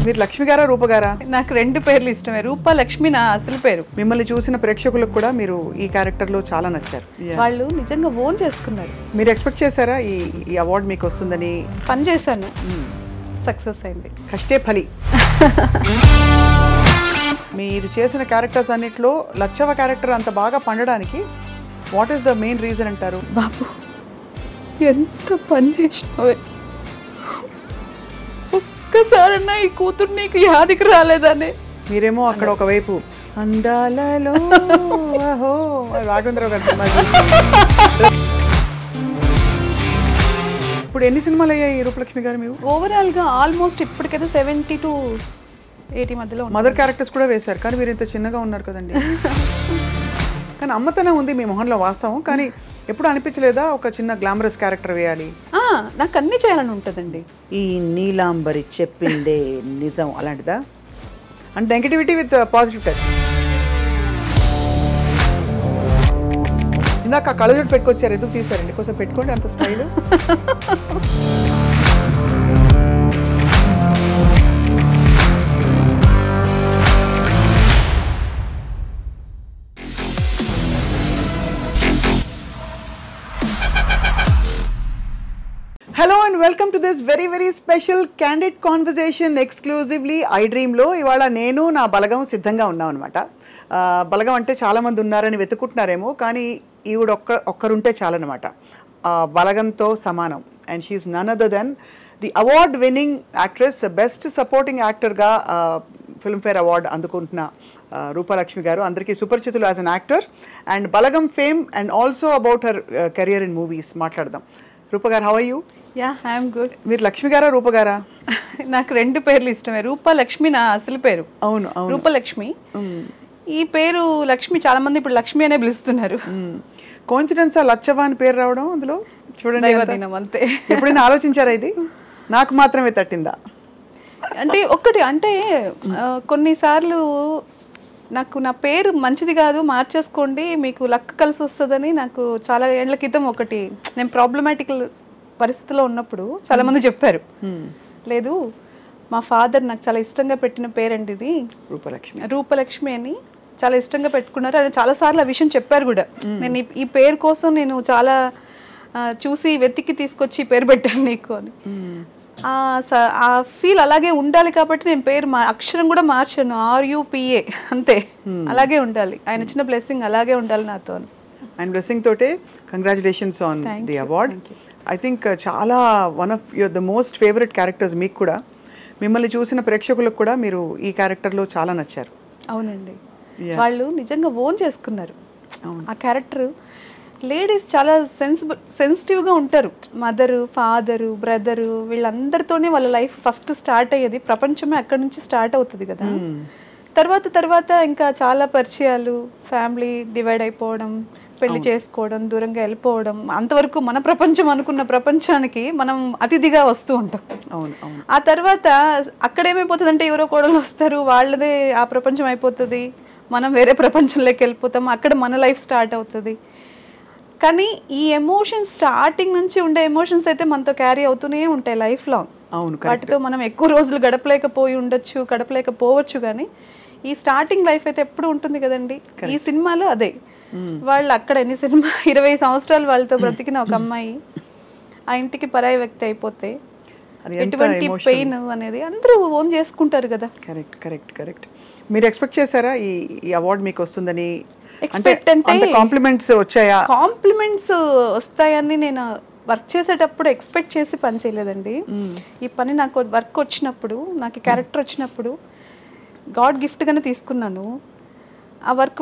మీరు లక్ష్మి గారా రూప గారా? నాకు రెండు పేర్లు ఇష్టమే. రూప లక్ష్మి నా అసలు పేరు. మిమ్మల్ని చూసిన ప్రేక్షకులకు కూడా మీరు ఈ క్యారెక్టర్ లో చాలా నచ్చారు. వాళ్ళు నిజంగా ఓన్ చేసుకున్నారు. మీరు ఎక్స్పెక్ట్ చేశారా ఈ అవార్డు మీకు వస్తుందని? పని చేశాను, సక్సెస్ అయింది. కష్టే ఫలి. మీరు చేసిన క్యారెక్టర్స్ అన్నిట్లో లచ్చవ క్యారెక్టర్ అంత బాగా పండడానికి what is the main reason అంటారు? బాబు ఎంత పని చేసినావే, ఒక్కసారన్నా ఈ కూతురు నీకు యాదికి రాలేదనే. మీరేమో అక్కడ ఒకవైపు అందాలలో రాఘవేంద్రరావు గారు సినిమా. ఇప్పుడు ఎన్ని సినిమాలు అయ్యాయి రూపలక్ష్మి గారు మీరు? ఓవరాల్ గా ఆల్మోస్ట్ ఇప్పటికైతే 70 to 80 మధ్యలో. మదర్ క్యారెక్టర్స్ కూడా వేశారు, కానీ మీరు ఇంత చిన్నగా ఉన్నారు కదండి. కానీ అమ్మతనం ఉంది మీ మొహంలో, వాస్తవం. కానీ ఎప్పుడు అనిపించలేదా ఒక చిన్న గ్లామరస్ క్యారెక్టర్ వేయాలి? నాకు అన్ని చేయాలని ఉంటుందండి. ఈ నీలాంబరి చెప్పిందే నిజం అలాంటిదా? అంటే నెగటివిటీ విత్ పాజిటివ్ టచ్. ఇందాక కళ్ళజోడు పెట్టుకొచ్చారు, ఎందుకు తీసారండి? కొంచెం పెట్టుకోండి, అంత style. Hello and welcome to this very very special candid conversation exclusively ఐ డ్రీమ్లో. ఇవాళ నేను నా బలగం సిద్ధంగా ఉన్నాం అనమాట. బలగం అంటే చాలామంది ఉన్నారని వెతుకుంటున్నారేమో, కానీ ఈవిడ ఒక్కరుంటే చాలన్నమాట. బలగంతో సమానం. And she is none other than the award winning actress, best supporting యాక్టర్గా ఫిల్మ్ఫేర్ అవార్డ్ అందుకుంటున్న రూపలక్ష్మి గారు. అందరికీ సుపరిచితులు as an actor. And Balagam fame and also about her career in movies మాట్లాడదాం. రూప గారు, how are you? Ya, I'm good. మీరు లక్ష్మి గారా రూప గారా? నాకు రెండు పేర్లు ఇష్టమే. రూప లక్ష్మి నా అసలు పేరు. అవును, రూపలక్ష్మి. ఈ పేరు లక్ష్మి చాలా మంది ఇప్పుడు లక్ష్మి అనే పిలుస్తున్నారు. కోఇన్సిడెన్స్ లచ్చవ అని పేరు రావడం అందులో చూడండి, అంతే. ఎప్పుడైనా ఆలోచించారా ఇది నాకు మాత్రమే తట్టిందా? అంటే ఒక్కటి అంటే కొన్నిసార్లు నాకు నా పేరు మంచిది కాదు, మార్చేసుకోండి మీకు లక్ కలిసి వస్తుందని నాకు చాలా ఏళ్ల క్రితం ఒకటి, నేను ప్రాబ్లమాటిక్ పరిస్థితిలో ఉన్నప్పుడు చాలా మంది చెప్పారు. లేదు, మా ఫాదర్ నాకు చాలా ఇష్టంగా పెట్టిన పేరండి ఇది రూపలక్ష్మి అని చాలా ఇష్టంగా పెట్టుకున్నారు. అని చాలాసార్లు ఆ విషయం చెప్పారు కూడా. నేను ఈ పేరు కోసం నేను చాలా చూసి వెతికి తీసుకొచ్చి పేరు పెట్టాను నీకు అని. ఆ ఫీల్ అలాగే ఉండాలి కాబట్టి నేను పేరు అక్షరం కూడా మార్చాను, RUPA అంతే. అలాగే ఉండాలి, ఆయన ఇచ్చిన బ్లెస్సింగ్ అలాగే ఉండాలి నాతో. అండ్ బ్లెస్సింగ్ తోటే congratulations on the award. I think చాలా one of your the most favourite characters. మీకు కూడా, మిమ్మల్ని చూసిన ప్రేక్షకులకు కూడా మీరు ఈ క్యారెక్టర్లో చాలా నచ్చారు. అవునండి, వాళ్ళు నిజంగా ఓన్ చేసుకున్నారు ఆ క్యారెక్టర్. లేడీస్ చాలా సెన్సిటివ్గా ఉంటారు. మదరు, ఫాదరు, బ్రదరు వీళ్ళందరితోనే వాళ్ళ లైఫ్ ఫస్ట్ స్టార్ట్ అయ్యేది. ప్రపంచమే అక్కడి నుంచి స్టార్ట్ అవుతుంది కదా. తర్వాత ఇంకా చాలా పరిచయాలు, ఫ్యామిలీ డివైడ్ అయిపోవడం, పెళ్లి చేసుకోవడం, దూరంగా వెళ్ళిపోవడం, అంతవరకు మన ప్రపంచం అనుకున్న ప్రపంచానికి మనం అతిథిగా వస్తూ ఉంటాం. ఆ తర్వాత అక్కడేమైపోతుంది అంటే ఎవరో కోడలు వస్తారు, వాళ్ళదే ఆ ప్రపంచం అయిపోతుంది, మనం వేరే ప్రపంచంలోకి వెళ్ళిపోతాం, అక్కడ మన లైఫ్ స్టార్ట్ అవుతుంది. కానీ ఈ ఎమోషన్స్ స్టార్టింగ్ నుంచి ఉండే ఎమోషన్స్ అయితే మనతో క్యారీ అవుతూనే ఉంటాయి లైఫ్ లాంగ్. వాటితో మనం ఎక్కువ రోజులు గడపలేకపోవచ్చు, కానీ ఈ స్టార్టింగ్ లైఫ్ అయితే ఎప్పుడు ఉంటుంది కదండి. ఈ సినిమాలో అదే, వాళ్ళు అక్కడ 20 సంవత్సరాలు వాళ్ళతో బ్రతికిన ఒక అమ్మాయి ఆ ఇంటికి పరాయి వ్యక్తి అయిపోతే ఎటువంటి పెయిన్ అనేది అందరూ ఓన్ చేసుకుంటారు కదా. కరెక్ట్. మీరు ఎక్స్పెక్ట్ చేశారా ఈ అవార్డు మీకు వస్తుందని? ఎక్స్పెక్ట్ అంటే కాంప్లిమెంట్స్ వచ్చాయా? కాంప్లిమెంట్స్ వస్తాయని నేను వర్క్ చేసేటప్పుడు ఎక్స్పెక్ట్ చేసి పని చేయలేదండి. ఈ పని నాకు వర్క్ వచ్చినప్పుడు, నాకు క్యారెక్టర్ వచ్చినప్పుడు గాడ్ గిఫ్ట్గానే తీసుకున్నాను. ఆ వర్క్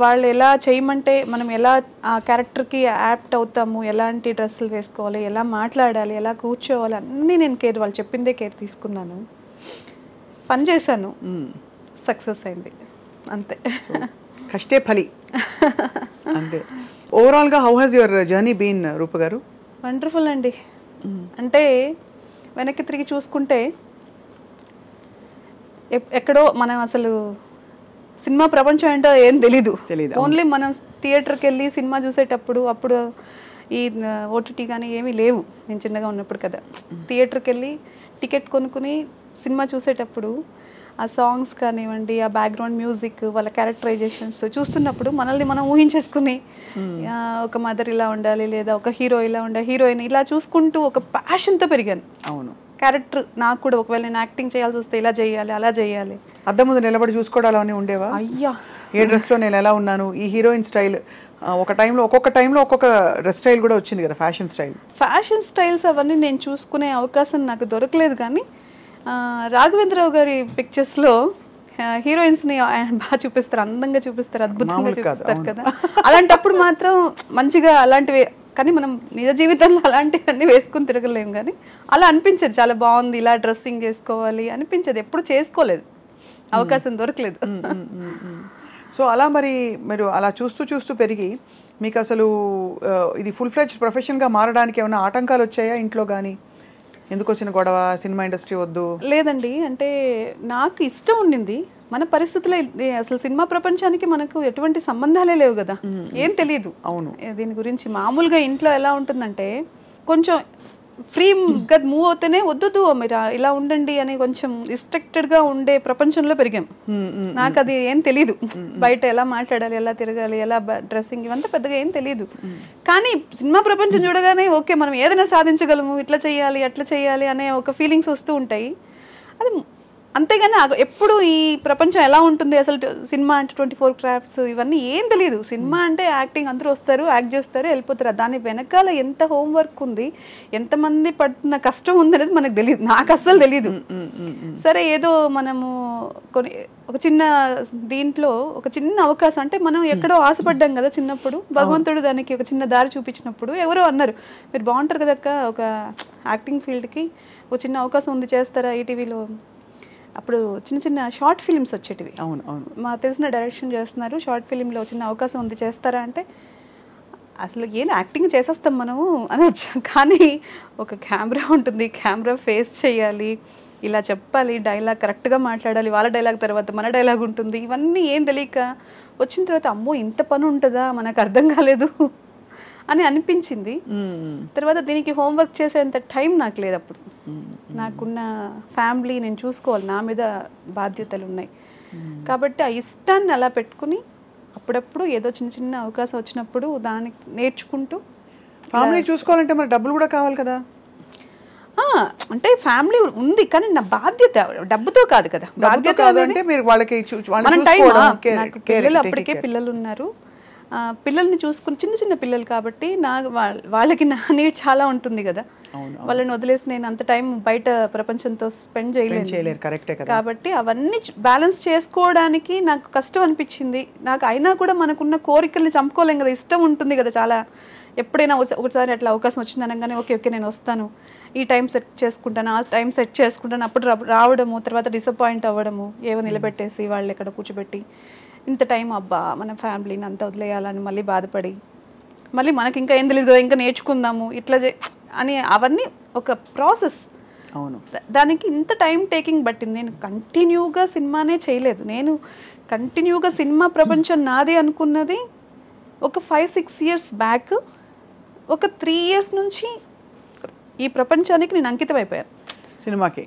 వాళ్ళు ఎలా చేయమంటే మనం ఎలా ఆ క్యారెక్టర్కి యాప్ట్ అవుతాము, ఎలాంటి డ్రెస్సులు వేసుకోవాలి, ఎలా మాట్లాడాలి, ఎలా కూర్చోవాలి, అన్నీ నేను వాళ్ళు చెప్పిందే కేర్ తీసుకున్నాను, పని చేశాను, సక్సెస్ అయింది అంతే. కష్టే ఫలి అంతే. ఓవరాల్గా how has your journey been Rupa గారు? వండర్ఫుల్ అండి. అంటే వెనక్కి తిరిగి చూసుకుంటే ఎక్కడో మనం అసలు సినిమా ప్రపంచం ఏంటో ఏం తెలీదు. ఓన్లీ మనం థియేటర్కి వెళ్ళి సినిమా చూసేటప్పుడు అప్పుడు ఈ ఓటీటీ కానీ ఏమీ లేవు నేను చిన్నగా ఉన్నప్పుడు కదా. థియేటర్కి వెళ్ళి టికెట్ కొనుక్కుని సినిమా చూసేటప్పుడు ఆ సాంగ్స్ కానివ్వండి, ఆ బ్యాక్గ్రౌండ్ మ్యూజిక్, వాళ్ళ క్యారెక్టరైజేషన్స్ చూస్తున్నప్పుడు మనల్ని మనం ఊహించేసుకుని ఒక మదర్ ఇలా ఉండాలి, లేదా ఒక హీరో ఇలా ఉండాలి, హీరోయిన్ ఇలా చూసుకుంటూ ఒక ప్యాషన్తో పెరిగాను. అవును, క్యారెక్టర్ నాకు కూడా ఒకవేళ నేను యాక్టింగ్ చేయాల్సి వస్తే ఇలా చేయాలి, అలా చేయాలి. అద్దం ముందు నిలబడి చూసుకోవడాలు అని ఉండేవా? అయ్యా, ఏ డ్రెస్లో నేను ఎలా ఉన్నాను, ఈ హీరోయిన్ స్టైల్, ఒక్కొక్క టైంలో ఒక్కొక్క డ్రెస్ స్టైల్ కూడా వచ్చింది కదా, ఫ్యాషన్ స్టైల్స్ అవన్నీ నేను చూసుకునే అవకాశం నాకు దొరకలేదు. కానీ రాఘవేంద్రరావు గారి పిక్చర్స్లో హీరోయిన్స్ని బాగా చూపిస్తారు, అందంగా చూపిస్తారు, అద్భుతంగా చూపిస్తారు కదా. అలాంటప్పుడు మాత్రం మంచిగా అలాంటివి, కానీ మనం నిజ జీవితంలో అలాంటివన్నీ వేసుకుని తిరగలేము. కానీ అలా అనిపించేది, చాలా బాగుంది, ఇలా డ్రెస్సింగ్ చేసుకోవాలి అనిపించేది. ఎప్పుడు చేసుకోలేదు, అవకాశం దొరకలేదు. సో అలా మరి మీరు అలా చూస్తూ పెరిగి మీకు అసలు ఇది ఫుల్ ఫ్లెడ్జ్డ్ ప్రొఫెషన్గా మారడానికి ఏమైనా ఆటంకాలు వచ్చాయా ఇంట్లో కానీ? ఎందుకు వచ్చిన గొడవ, సినిమా ఇండస్ట్రీ వద్దు? లేదండి, అంటే నాకు ఇష్టం ఉండింది. మన పరిస్థితుల్లో అసలు సినిమా ప్రపంచానికి మనకు ఎటువంటి సంబంధాలే లేవు కదా, ఏం తెలియదు. అవును, దీని గురించి మామూలుగా ఇంట్లో ఎలా ఉంటుందంటే కొంచెం ఫ్రీగా మూవ్ అవుతేనే వద్దు మీరు ఇలా ఉండండి అని కొంచెం రిస్ట్రిక్టెడ్గా ఉండే ప్రపంచంలో పెరిగాం. నాకు అది ఏం తెలీదు, బయట ఎలా మాట్లాడాలి, ఎలా తిరగాలి, ఎలా డ్రెస్సింగ్, ఇవంతా పెద్దగా ఏం తెలీదు. కానీ సినిమా ప్రపంచం చూడగానే ఓకే మనం ఏదైనా సాధించగలము, ఇట్లా చేయాలి అట్లా చేయాలి అనే ఒక ఫీలింగ్స్ వస్తూ ఉంటాయి. అది అంతేగాని ఎప్పుడు ఈ ప్రపంచం ఎలా ఉంటుంది అసలు, సినిమా అంటే 24 క్రాఫ్ట్స్ ఇవన్నీ ఏం తెలియదు. సినిమా అంటే యాక్టింగ్, అందరూ వస్తారు, యాక్ట్ చేస్తారు, వెళ్ళిపోతారు. దాని వెనకాల ఎంత హోంవర్క్ ఉంది, ఎంతమంది పడుతున్న కష్టం ఉంది అనేది మనకు తెలియదు, నాకు అస్సలు తెలీదు. సరే ఏదో మనము ఒక చిన్న దీంట్లో ఒక చిన్న అవకాశం, అంటే మనం ఎక్కడో ఆశపడ్డాం కదా చిన్నప్పుడు, భగవంతుడు దానికి ఒక చిన్న దారి చూపించినప్పుడు ఎవరో అన్నారు మీరు బాగుంటారు కదక్క, ఒక యాక్టింగ్ ఫీల్డ్కి ఒక చిన్న అవకాశం ఉంది, చేస్తారా ఈటీవీలో? అప్పుడు చిన్న షార్ట్ ఫిలిమ్స్ వచ్చేటివి. అవును అవును, మా తెలిసిన డైరెక్షన్ చేస్తున్నారు, షార్ట్ ఫిలింలో చిన్న అవకాశం ఉంది, చేస్తారా అంటే అసలు ఏం యాక్టింగ్ చేసేస్తాం మనము అని వచ్చాం. కానీ ఒక కెమెరా ఉంటుంది, కెమెరా ఫేస్ చేయాలి, ఇలా చెప్పాలి, డైలాగ్ కరెక్ట్గా మాట్లాడాలి, వాళ్ళ డైలాగ్ తర్వాత మన డైలాగ్ ఉంటుంది, ఇవన్నీ ఏం తెలియక వచ్చిన తర్వాత అమ్మో ఇంత పని ఉంటుందా, మనకు అర్థం కాలేదు అని అనిపించింది. తర్వాత దీనికి హోంవర్క్ చేసేంత టైం నాకు లేదు అప్పుడు. నాకున్న ఫ్యామిలీ నేను చూసుకోవాలి, నా మీద బాధ్యతలు ఉన్నాయి. కాబట్టి ఆ ఇష్టాన్ని అలా పెట్టుకుని అప్పుడప్పుడు ఏదో చిన్న అవకాశం వచ్చినప్పుడు దానికి నేర్చుకుంటూ. ఫ్యామిలీ చూసుకోవాలంటే మరి డబ్బులు కూడా కావాలి కదా? అంటే ఫ్యామిలీ ఉంది, కానీ నా బాధ్యత డబ్బుతో కాదు కదా. బాధ్యత అంటే మీరు వాళ్ళకి నాకు పిల్లలు, అప్పటికే పిల్లలు ఉన్నారు, పిల్లల్ని చూసుకుని చిన్న పిల్లలు కాబట్టి వాళ్ళకి నా నీడ్ చాలా ఉంటుంది కదా. వాళ్ళని వదిలేసి నేను అంత టైం బయట ప్రపంచంతో స్పెండ్ చేయలేను. కాబట్టి అవన్నీ బ్యాలెన్స్ చేసుకోవడానికి నాకు కష్టం అనిపించింది. నాకు అయినా కూడా మనకున్న కోరికల్ని చంపుకోలేం కదా, ఇష్టం ఉంటుంది కదా చాలా. ఎప్పుడైనా ఒకసారి అట్లా అవకాశం వచ్చింది అనగానే ఓకే నేను వస్తాను, ఈ టైం సెట్ చేసుకుంటాను, ఆ టైం సెట్ చేసుకుంటాను, అప్పుడు రావడము, తర్వాత డిసప్పాయింట్ అవ్వడము, ఏవో నిలబెట్టేసి వాళ్ళు ఎక్కడ కూర్చోబెట్టి ఇంత టైం అబ్బా మన ఫ్యామిలీని అంతా వదిలేయాలని మళ్ళీ బాధపడి, మళ్ళీ మనకి ఇంకా ఏం తెలియదు ఇంకా నేర్చుకుందాము ఇట్లా అని, అవన్నీ ఒక ప్రాసెస్. అవును, దానికి ఇంత టైం టేకింగ్ పట్టింది. నేను కంటిన్యూగా సినిమానే చేయలేదు. నేను కంటిన్యూగా సినిమా ప్రపంచం నాదే అనుకున్నది ఒక 5-6 ఇయర్స్ బ్యాక్. ఒక 3 ఇయర్స్ నుంచి ఈ ప్రపంచానికి నేను అంకితం అయిపోయాను సినిమాకి.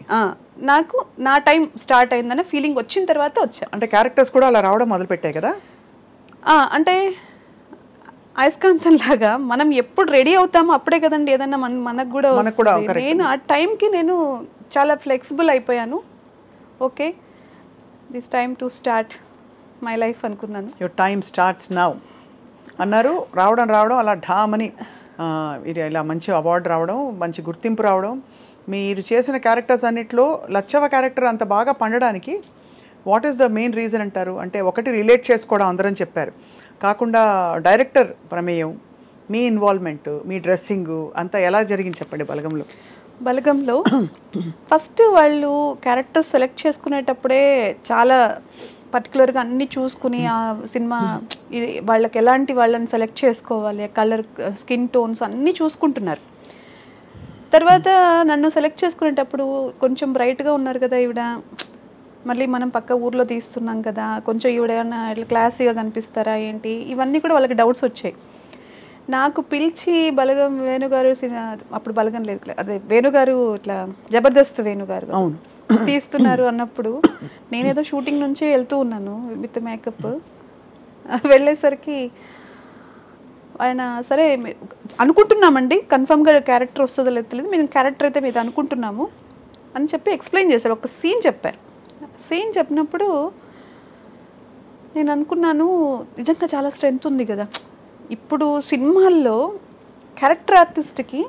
నాకు నా టైం స్టార్ట్ అయిందనే ఫీలింగ్ వచ్చిన తర్వాత వచ్చా. అంటే క్యారెక్టర్స్ కూడా అలా రావడం మొదలు పెట్టాయి కదా. అంటే అయస్కాంతం లాగా మనం ఎప్పుడు రెడీ అవుతామో అప్పుడే కదండి ఏదన్నా మనకు కూడా. నేను ఆ టైంకి నేను చాలా ఫ్లెక్సిబుల్ అయిపోయాను. Okay this time to start my life అనుకున్నాను. యువర్ టైమ్ స్టార్ట్స్ నౌ అన్నారు. రావడం అలా ఢామని ఇలా మంచి అవార్డు రావడం, మంచి గుర్తింపు రావడం. మీరు చేసిన క్యారెక్టర్స్ అన్నిట్లో లచ్చవ క్యారెక్టర్ అంత బాగా పండడానికి what is the main reason అంటారు? అంటే ఒకటి రిలేట్ చేసుకోవడం అందరం చెప్పారు, కాకుండా డైరెక్టర్ ప్రమేయం, మీ ఇన్వాల్వ్మెంట్, మీ డ్రెస్సింగ్ అంతా ఎలా జరిగింది చెప్పండి. బలగంలో ఫస్ట్ వాళ్ళు క్యారెక్టర్స్ సెలెక్ట్ చేసుకునేటప్పుడే చాలా పర్టికులర్గా అన్నీ చూసుకుని ఆ సినిమా వాళ్ళకి ఎలాంటి వాళ్ళని సెలెక్ట్ చేసుకోవాలి, కలర్, స్కిన్ టోన్స్ అన్నీ చూసుకుంటున్నారు. తర్వాత నన్ను సెలెక్ట్ చేసుకునేటప్పుడు కొంచెం బ్రైట్గా ఉన్నారు కదా ఈవిడ, మళ్ళీ మనం పక్క ఊర్లో తీస్తున్నాం కదా, కొంచెం ఈవిడ ఏమన్నా ఇట్లా క్లాసీగా కనిపిస్తారా ఏంటి, ఇవన్నీ కూడా వాళ్ళకి డౌట్స్ వచ్చాయి. నాకు పిలిచి బలగం వేణుగారు అప్పుడు బలగం లేదు, అదే వేణుగారు ఇట్లా జబర్దస్త్ వేణుగారు తీస్తున్నారు అన్నప్పుడు నేనేదో షూటింగ్ నుంచి వెళ్తూ ఉన్నాను విత్ మేకప్. వెళ్ళేసరికి ఆయన సరే అనుకుంటున్నామండి కన్ఫర్మ్గా క్యారెక్టర్ వస్తుందో లేదు, మేము క్యారెక్టర్ అయితే మీద అనుకుంటున్నాము అని చెప్పి ఎక్స్ప్లెయిన్ చేశారు. ఒక సీన్ చెప్పారు. సీన్ చెప్పినప్పుడు నేను అనుకున్నాను నిజంగా చాలా స్ట్రెంత్ ఉంది కదా. ఇప్పుడు సినిమాల్లో క్యారెక్టర్ ఆర్టిస్ట్కి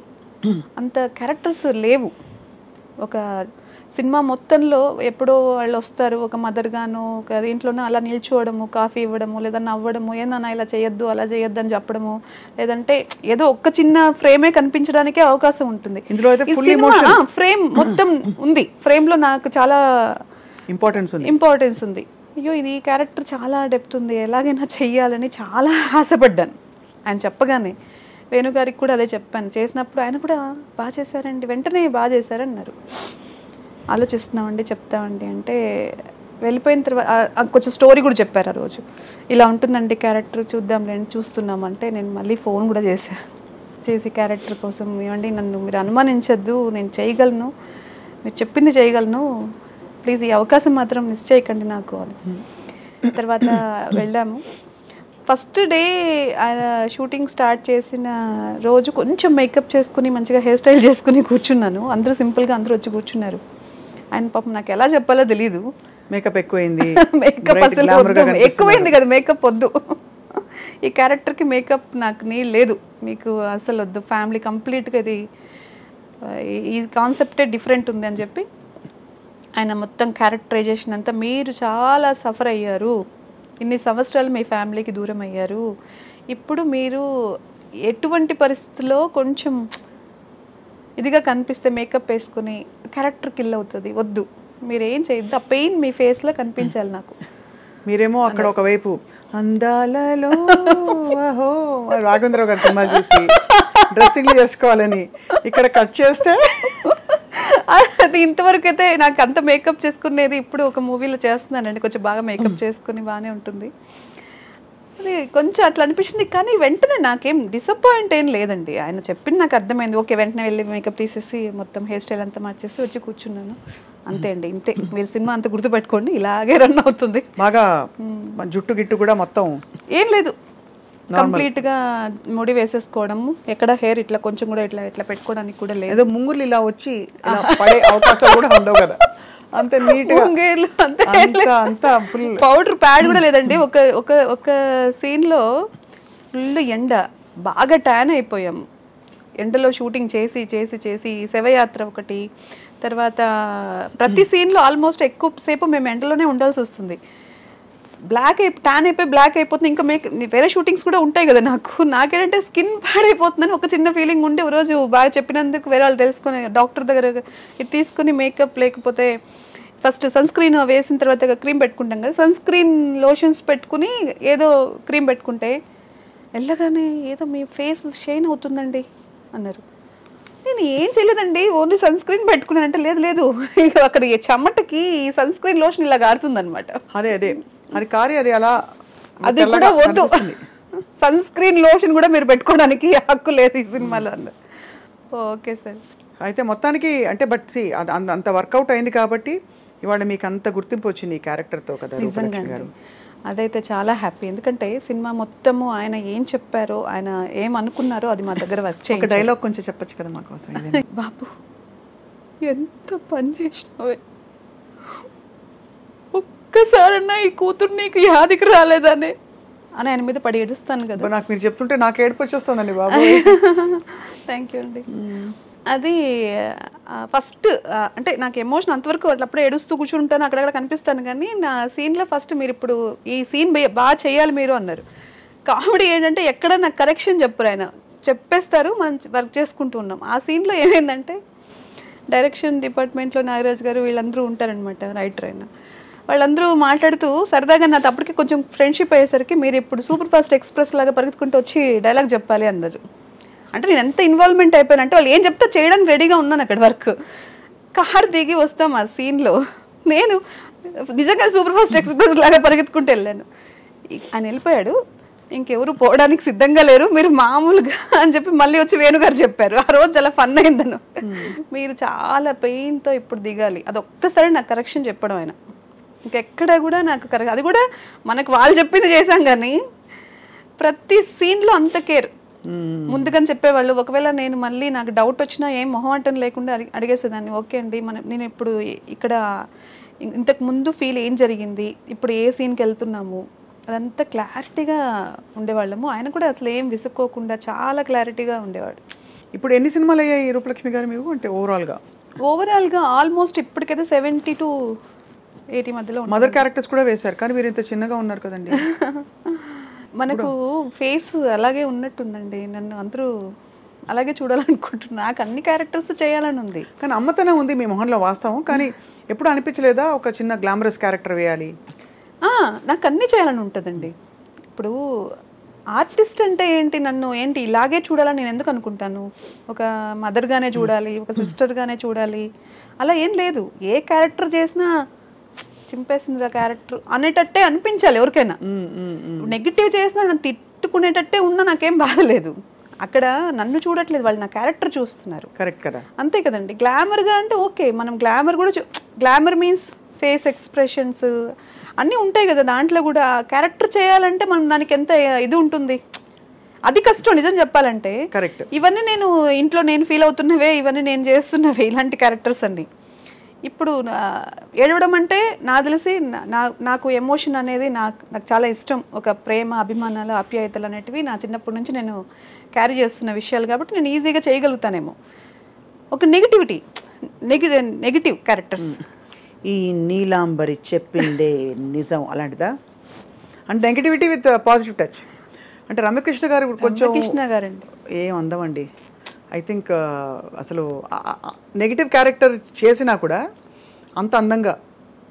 అంత క్యారెక్టర్స్ లేవు. ఒక సినిమా మొత్తంలో ఎప్పుడో వాళ్ళు వస్తారు, ఒక మదర్ గాను ఒక దీంట్లోనూ అలా నిల్చోవడము, కాఫీ ఇవ్వడము, లేదా నవ్వడము, ఏందన్నా ఇలా చేయొద్దు అలా చేయొద్దు అని చెప్పడము, లేదంటే ఏదో ఒక్క చిన్న ఫ్రేమే కనిపించడానికే అవకాశం ఉంటుంది. ఫ్రేమ్ మొత్తం ఉంది, ఫ్రేమ్లో నాకు చాలా ఇంపార్టెన్స్ ఉంది. అయ్యో ఇది క్యారెక్టర్ చాలా డెప్త్ ఉంది, ఎలాగైనా చెయ్యాలని చాలా ఆశపడ్డాను. ఆయన చెప్పగానే వేణుగారికి కూడా అదే చెప్పాను. చేసినప్పుడు ఆయన కూడా బాగా చేశారండి, వెంటనే బాగా చేశారన్నారు. ఆలోచిస్తున్నామండి చెప్తామండి అంటే వెళ్ళిపోయిన తర్వాత కొంచెం స్టోరీ కూడా చెప్పారు. ఆ రోజు ఇలా ఉంటుందండి క్యారెక్టర్, చూద్దాంలేండి చూస్తున్నాం అంటే నేను మళ్ళీ ఫోన్ కూడా చేసి క్యారెక్టర్ కోసం ఏమండి నన్ను మీరు అనుమానించద్దు, నేను చేయగలను, మీరు చెప్పింది చేయగలను, ప్లీజ్ ఈ అవకాశం మాత్రం మిస్ చేయకండి నాకు అని. తర్వాత వెళ్ళాము. ఫస్ట్ డే ఆయన షూటింగ్ స్టార్ట్ చేసిన రోజు కొంచెం మేకప్ చేసుకుని మంచిగా హెయిర్ స్టైల్ చేసుకుని కూర్చున్నాను. అందరూ సింపుల్గా అందరూ వచ్చి కూర్చున్నారు. ఆయన పాపం నాకు ఎలా చెప్పాలో తెలీదు, మేకప్ ఎక్కువైంది, మేకప్ అసలు ఎక్కువైంది కదా, మేకప్ వద్దు, ఈ క్యారెక్టర్కి మేకప్ నాకు నీళ్ళు లేదు, మీకు అసలు వద్దు, ఫ్యామిలీ కంప్లీట్గా ఇది ఈ కాన్సెప్టే డిఫరెంట్ ఉంది అని చెప్పి ఆయన మొత్తం క్యారెక్టరైజేషన్ అంతా మీరు చాలా సఫర్ అయ్యారు, ఇన్ని సంవత్సరాలు మీ ఫ్యామిలీకి దూరం అయ్యారు, ఇప్పుడు మీరు ఎటువంటి పరిస్థితుల్లో కొంచెం ఇదిగా కనిపిస్తే మేకప్ వేసుకుని క్యారెక్టర్ కిల్ అవుతుంది, వద్దు మీరేం చేయొద్దు, ఆ పెయిన్ మీ ఫేస్లో కనిపించాలి నాకు. మీరేమో అక్కడ ఒకవైపు అందాలలో రాఘవేంద్రరావు గారి సినిమా చూసి డ్రెస్సింగ్ చేసుకోవాలని, ఇక్కడ కట్ చేస్తే అది ఇంతవరకు అయితే నాకు అంత మేకప్ చేసుకునేది ఇప్పుడు ఒక మూవీలో చేస్తున్నానండి, కొంచెం బాగా మేకప్ చేసుకుని బాగానే ఉంటుంది. అది కొంచెం అట్లా అనిపించింది. కానీ వెంటనే నాకేం డిసప్పాయింట్ ఏం లేదండి. ఆయన చెప్పింది నాకు అర్థమైంది. ఓకే వెంటనే వెళ్ళి మేకప్ తీసేసి మొత్తం హెయిర్ స్టైల్ అంతా మార్చేసి వచ్చి కూర్చున్నాను. అంతే అండి, ఇంతే. మీరు సినిమా అంతా గుర్తుపెట్టుకోండి, ఇలాగే రన్ అవుతుంది. బాగా జుట్టు గిట్టు కూడా మొత్తం ఏం లేదు, కంప్లీట్ గా ముడి వేసేసుకోవడము, ఎక్కడ హెయిర్ ఇట్లా కొంచెం కూడా ఇట్లా ఇట్లా పెట్టుకోవడానికి కూడా లేదు. ముంగులు ఇలా వచ్చి పడే అవకాశాలు కూడా ఉండవు కదా, అంత నీట్ గా పౌడర్ ప్యాడ్ కూడా లేదండి. ఒక సీన్ లో ఫుల్ ఎండ, బాగా ట్యాన్ అయిపోయాం ఎండలో షూటింగ్ చేసి చేసి చేసి. శవయాత్ర ఒకటి, తర్వాత ప్రతి సీన్ లో ఆల్మోస్ట్ ఎక్కువ సేపు మేము ఎండలోనే ఉండాల్సి వస్తుంది. ట్యాన్ అయిపోయి బ్లాక్ అయిపోతుంది. ఇంకా వేరే షూటింగ్స్ కూడా ఉంటాయి కదా, నాకేంటంటే స్కిన్ బ్యాడ్ అయిపోతుందని ఒక చిన్న ఫీలింగ్ ఉండి ఒక రోజు బాగా చెప్పినందుకు వేరే వాళ్ళు తెలుసుకుని డాక్టర్ దగ్గర ఇది తీసుకుని మేకప్, లేకపోతే ఫస్ట్ సన్ స్క్రీన్ వేసిన తర్వాత క్రీమ్ పెట్టుకుంటాం కదా, సన్ స్క్రీన్ లోషన్స్ పెట్టుకుని ఏదో క్రీమ్ పెట్టుకుంటే వెళ్ళగానే ఏదో మీ ఫేస్ షైన్ అవుతుందండి అన్నారు. నేను ఏం చేయలేదండి, ఓన్లీ సన్ స్క్రీన్ పెట్టుకున్నానంటే లేదు లేదు ఇక అక్కడ చెమటకి సన్ స్క్రీన్ లోషన్ ఇలా కారుతుంది అనమాట. అదే అది కారి అది అలా, అది కూడా వద్దు, సన్ స్క్రీన్ లోషన్ కూడా మీరు పెట్టుకోవడానికి హక్కు లేదు ఈ సినిమాలో అన్నారు. Okay sir. అయితే మొత్తానికి అంటే బట్ అంత వర్కౌట్ అయింది కాబట్టి ఇవాళ మీకు అంత గుర్తింపు వచ్చింది ఈ క్యారెక్టర్తో కదా రూపలక్ష్మి గారు. అదైతే చాలా హ్యాపీ. ఎందుకంటే సినిమా మొత్తము ఆయన ఏం చెప్పారో, ఆయన ఏం అనుకున్నారో అది మా దగ్గర వర్క్ చేయండి. ఒక డైలాగ్ కొంచెం చెప్పచ్చు కదా మా కోసం. బాబు ఎంత పని చేసినావే, ఒక్కసారన్నా ఈ కూతురు నీకు యాదికి రాలేదనే అని ఆయన మీద పడి ఏడుస్తాను కదా. నాకు మీరు చెప్తుంటే నాకు ఏడుపు వచ్చేస్తుందండి బాబు. థ్యాంక్ యూ అండి. అది ఫస్ట్ అంటే నాకు ఎమోషన్ అంతవరకు అప్పుడే ఏడుస్తూ కూర్చుంటాను, అక్కడక్కడ కనిపిస్తాను. కానీ నా సీన్లో ఫస్ట్ మీరు ఇప్పుడు ఈ సీన్ బాగా చేయాలి మీరు అన్నారు. కామెడీ ఏంటంటే ఎక్కడ నాకు కరెక్షన్ చెప్పరు, ఆయన చెప్పేస్తారు, మనం వర్క్ చేసుకుంటూ ఉన్నాం. ఆ సీన్లో ఏమైందంటే డైరెక్షన్ డిపార్ట్మెంట్లో నాగరాజ్ గారు వీళ్ళందరూ ఉంటారనమాట, రైటర్ అయినా వాళ్ళందరూ మాట్లాడుతూ సరదాగా నాతో అప్పటికి కొంచెం ఫ్రెండ్షిప్ అయ్యేసరికి మీరు ఇప్పుడు సూపర్ ఫాస్ట్ ఎక్స్ప్రెస్ లాగా పరిగెత్తుకుంటూ వచ్చి డైలాగ్ చెప్పాలి అన్నారు. అంటే నేను ఎంత ఇన్వాల్వ్మెంట్ అయిపోయానంటే వాళ్ళు ఏం చెప్తే చేయడానికి రెడీగా ఉన్నాను. అక్కడ వర్క్ కార్ దిగి వస్తాం ఆ సీన్లో, నేను నిజంగా సూపర్ ఫాస్ట్ ఎక్స్ప్రెస్ లాగా పరిగెత్తుకుంటూ వెళ్ళాను. ఆయన వెళ్ళిపోయాడు. ఇంకెవరు పోవడానికి సిద్ధంగా లేరు, మీరు మామూలుగా అని చెప్పి మళ్ళీ వచ్చి వేణుగారు చెప్పారు. ఆ రోజు చాలా ఫన్ అయిందను. మీరు చాలా పెయిన్తో ఇప్పుడు దిగాలి, అది ఒక్కసారి నాకు కరెక్షన్ చెప్పడం ఆయన. ఇంకెక్కడ కూడా నాకు అది కూడా మనకు వాళ్ళు చెప్పింది చేశాం కానీ ప్రతి సీన్లో అంత కేర్ ముందుగానే చెప్పేవాళ్ళు. ఒకవేళ నేను మళ్ళీ నాకు డౌట్ వచ్చినా ఏం మొహమాటం లేకుండా అడిగేసేదాన్ని. ఓకే అండి, నేను ఇప్పుడు ఇక్కడ ఇంతకు ముందు ఫీల్ ఏం జరిగింది, ఇప్పుడు ఏ సీన్కి వెళ్తున్నాము, అదంతా క్లారిటీగా ఉండేవాళ్ళము. ఆయన కూడా అసలు ఏం విసుక్కోకుండా చాలా క్లారిటీగా ఉండేవాడు. ఇప్పుడు ఎన్ని సినిమాలు అయ్యాయి రూపలక్ష్మి గారు మీకు? అంటే ఓవరాల్గా ఆల్మోస్ట్ ఇప్పటికైతే 70 to 80 మధ్యలో. మదర్ క్యారెక్టర్స్ కూడా వేశారు, కానీ మీరు ఇంత చిన్నగా ఉన్నారు కదండి. మనకు ఫేస్ అలాగే ఉన్నట్టుందండి, నన్ను అందరూ అలాగే చూడాలనుకుంటున్నారు. నాకు అన్ని క్యారెక్టర్స్ చేయాలని ఉంది, కానీ అమ్మతనం ఉంది మీ మొహంలో వాస్తవం. కానీ ఎప్పుడు అనిపించలేదా ఒక చిన్న గ్లామరస్ క్యారెక్టర్ వేయాలి? నాకు అన్నీ చేయాలని ఉంటుందండి. ఇప్పుడు ఆర్టిస్ట్ అంటే ఏంటి, నన్ను ఏంటి ఇలాగే చూడాలని నేను ఎందుకు అనుకుంటాను? ఒక మదర్గానే చూడాలి, ఒక సిస్టర్గానే చూడాలి, అలా ఏం లేదు. ఏ క్యారెక్టర్ చేసినా చింపేసింది ఆ క్యారెక్టర్ అనేటట్టే అనిపించాలి ఎవరికైనా. నెగిటివ్ చేసినా నన్ను తిట్టుకునేటట్టే ఉన్నా నాకేం బాధ లేదు. అక్కడ నన్ను చూడట్లేదు, వాళ్ళు నా క్యారెక్టర్ చూస్తున్నారు. కరెక్ట్ కదా, అంతే కదండి. గ్లామర్గా అంటే ఓకే, మనం గ్లామర్ కూడా గ్లామర్ మీన్స్ ఫేస్ ఎక్స్ప్రెషన్స్ అన్నీ ఉంటాయి కదా, దాంట్లో కూడా క్యారెక్టర్ చేయాలంటే మనం దానికి ఎంత ఇది ఉంటుంది, అది కష్టం నిజం చెప్పాలంటే. కరెక్ట్. ఇవన్నీ నేను ఇంట్లో నేను ఫీల్ అవుతున్నవే, ఇవన్నీ నేను చేస్తున్నవే, ఇలాంటి క్యారెక్టర్స్ అన్ని. ఇప్పుడు ఏడవడం అంటే నాకు తెలిసి నాకు ఎమోషన్ అనేది నాకు చాలా ఇష్టం. ఒక ప్రేమ, అభిమానాలు, ఆప్యాయతలు అనేటివి నా చిన్నప్పటి నుంచి నేను క్యారీ చేస్తున్న విషయాలు కాబట్టి నేను ఈజీగా చేయగలుగుతానేమో. ఒక నెగిటివ్ క్యారెక్టర్స్, ఈ నీలాంబరి చెప్పిందే నిజం అలాంటిదా? అంటే నెగిటివిటీ విత్ పాజిటివ్ టచ్. అంటే రమ్యకృష్ణ గారు కొంచెం కృష్ణ గారండి ఏం అందమండి. ఐ థింక్ అసలు నెగిటివ్ క్యారెక్టర్ చేసినా కూడా అంత అందంగా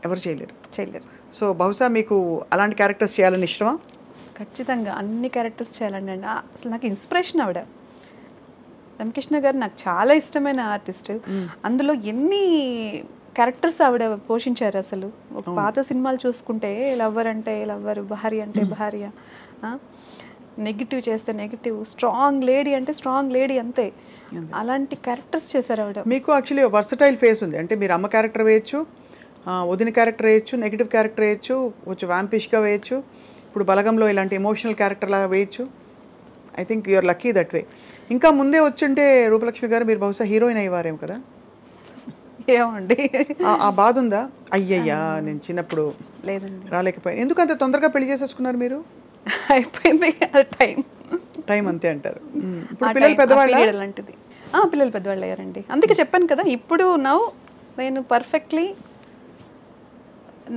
ఎవరు చేయలేరు. సో బహుశా మీకు అలాంటి క్యారెక్టర్స్ చేయాలని ఇష్టమా? ఖచ్చితంగా అన్ని క్యారెక్టర్స్ చేయాలండి. అసలు నాకు ఇన్స్పిరేషన్ ఆవిడ. రమ్యకృష్ణ గారు నాకు చాలా ఇష్టమైన ఆర్టిస్ట్. అందులో ఎన్ని క్యారెక్టర్స్ ఆవిడ పోషించారు అసలు. ఒక పాత సినిమాలు చూసుకుంటే లవ్వర్ అంటే లవ్వర్, భార్య అంటే భార్య, నెగిటివ్ చేస్తే నెగిటివ్, స్ట్రాంగ్ లేడీ అంటే స్ట్రాంగ్ లేడీ, అంతే. అలాంటి క్యారెక్టర్స్ చేశారు ఆవిడ. మీకు యాక్చువల్లీ వర్సటైల్ ఫేస్ ఉంది. అంటే మీరు అమ్మ క్యారెక్టర్ వేయచ్చు, వదిన క్యారెక్టర్ వేయచ్చు, నెగిటివ్ క్యారెక్టర్ వేయచ్చు, కొంచెం వ్యాంపిష్గా వేయచ్చు, ఇప్పుడు బలగంలో ఇలాంటి ఎమోషనల్ క్యారెక్టర్ లాగా వేయచ్చు. I think you're lucky that way. ఇంకా ముందే వచ్చుంటే రూపలక్ష్మి గారు మీరు బహుశా హీరోయిన్ అయ్యేవారేమో కదా? ఏమండి ఆ బాధ ఉందా? అయ్యయ్యా నేను చిన్నప్పుడు లేదండి, రాలేకపోయాను. ఎందుకు అంత తొందరగా పెళ్లి చేసేసుకున్నారు మీరు? అయిపోయింది టైం అంతే అంటారు. పిల్లలు పెద్దవాళ్ళు అలాంటిది. పిల్లలు పెద్దవాళ్ళు అయ్యారండి. అందుకే చెప్పాను కదా, ఇప్పుడు నేను పర్ఫెక్ట్లీ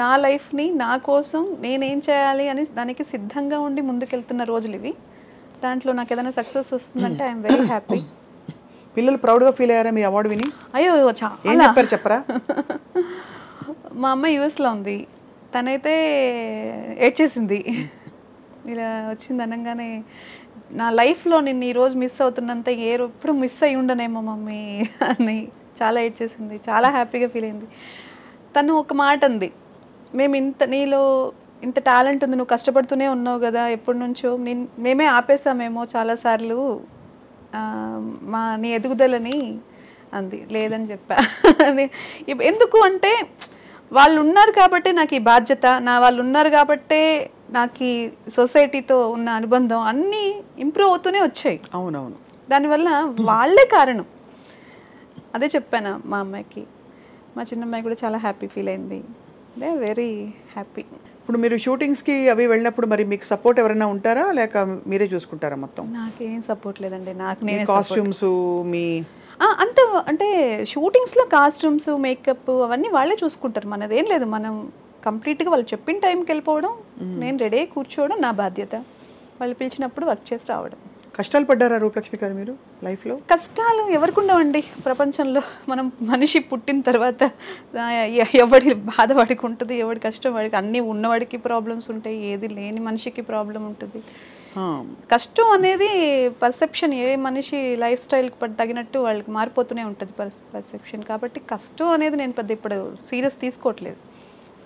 నా లైఫ్ని నా కోసం నేనేం చేయాలి అని దానికి సిద్ధంగా ఉండి ముందుకెళ్తున్న రోజులు ఇవి. దాంట్లో నాకు ఏదైనా సక్సెస్ వస్తుందంటే ఐఎమ్ వెరీ హ్యాపీ. పిల్లలు ప్రౌడ్గా ఫీల్ అయ్యారా మీ అవార్డు విని? అయ్యో చాలా చెప్పరా. మా అమ్మ యూఎస్లో ఉంది, తనైతే ఏడ్చేసింది. ఇలా వచ్చింది అనగానే నా లైఫ్లో నేను ఈరోజు మిస్ అవుతున్నంత ఎప్పుడు మిస్ అయ్యి ఉండనేమో మమ్మీ అని చాలా ఏడ్చేసింది. చాలా హ్యాపీగా ఫీల్ అయింది. తను ఒక మాట అంది, మేము నీలో ఇంత టాలెంట్ ఉంది, నువ్వు కష్టపడుతూనే ఉన్నావు కదా ఎప్పటి నుంచో, మేమే ఆపేసామేమో చాలాసార్లు నీ ఎదుగుదలని అంది. లేదని చెప్పా. ఎందుకు అంటే వాళ్ళు ఉన్నారు కాబట్టి నాకు ఈ బాధ్యత, వాళ్ళు ఉన్నారు కాబట్టే నాకు ఈ సొసైటీతో ఉన్న అనుబంధం అన్నీ ఇంప్రూవ్ అవుతూనే వచ్చాయి. అవునవును, దానివల్ల వాళ్ళే కారణం. అదే చెప్పాను మా అమ్మాయికి. మా చిన్నమ్మాయి కూడా చాలా హ్యాపీ ఫీల్ అయింది. They very happy. ఇప్పుడు మీరు షూటింగ్స్కి అవి వెళ్ళినప్పుడు మరి మీకు సపోర్ట్ ఎవరైనా ఉంటారా, లేక మీరే చూసుకుంటారా మొత్తం? నాకేం సపోర్ట్ లేదండి, నాకు నేనే. కాస్ట్యూమ్స్ మీ అంత అంటే షూటింగ్స్లో కాస్ట్యూమ్స్, మేకప్ అవన్నీ వాళ్ళే చూసుకుంటారు. మనదేం లేదు, మనం కంప్లీట్గా వాళ్ళు చెప్పిన టైంకి వెళ్ళిపోవడం, నేను రెడీ కూర్చోవడం నా బాధ్యత. వాళ్ళు పిలిచినప్పుడు వర్క్ చేసి రావడం. కష్టాలు పడ్డారా రూపలక్ష్మి గారు మీరు లైఫ్లో? కష్టాలు ఎవరికి ఉండవండి ప్రపంచంలో. మనం మనిషి పుట్టిన తర్వాత ఎవడి బాధ వాడికి ఉంటుంది, ఎవడి కష్టం వాడికి. అన్నీ ఉన్నవాడికి ప్రాబ్లమ్స్ ఉంటాయి, ఏది లేని మనిషికి ప్రాబ్లం ఉంటుంది. కష్టం అనేది పర్సెప్షన్, ఏ మనిషి లైఫ్ స్టైల్కి తగినట్టు వాళ్ళకి మారిపోతూనే ఉంటుంది పర్సెప్షన్. కాబట్టి కష్టం అనేది నేను పెద్ద ఇప్పుడు సీరియస్ తీసుకోవట్లేదు.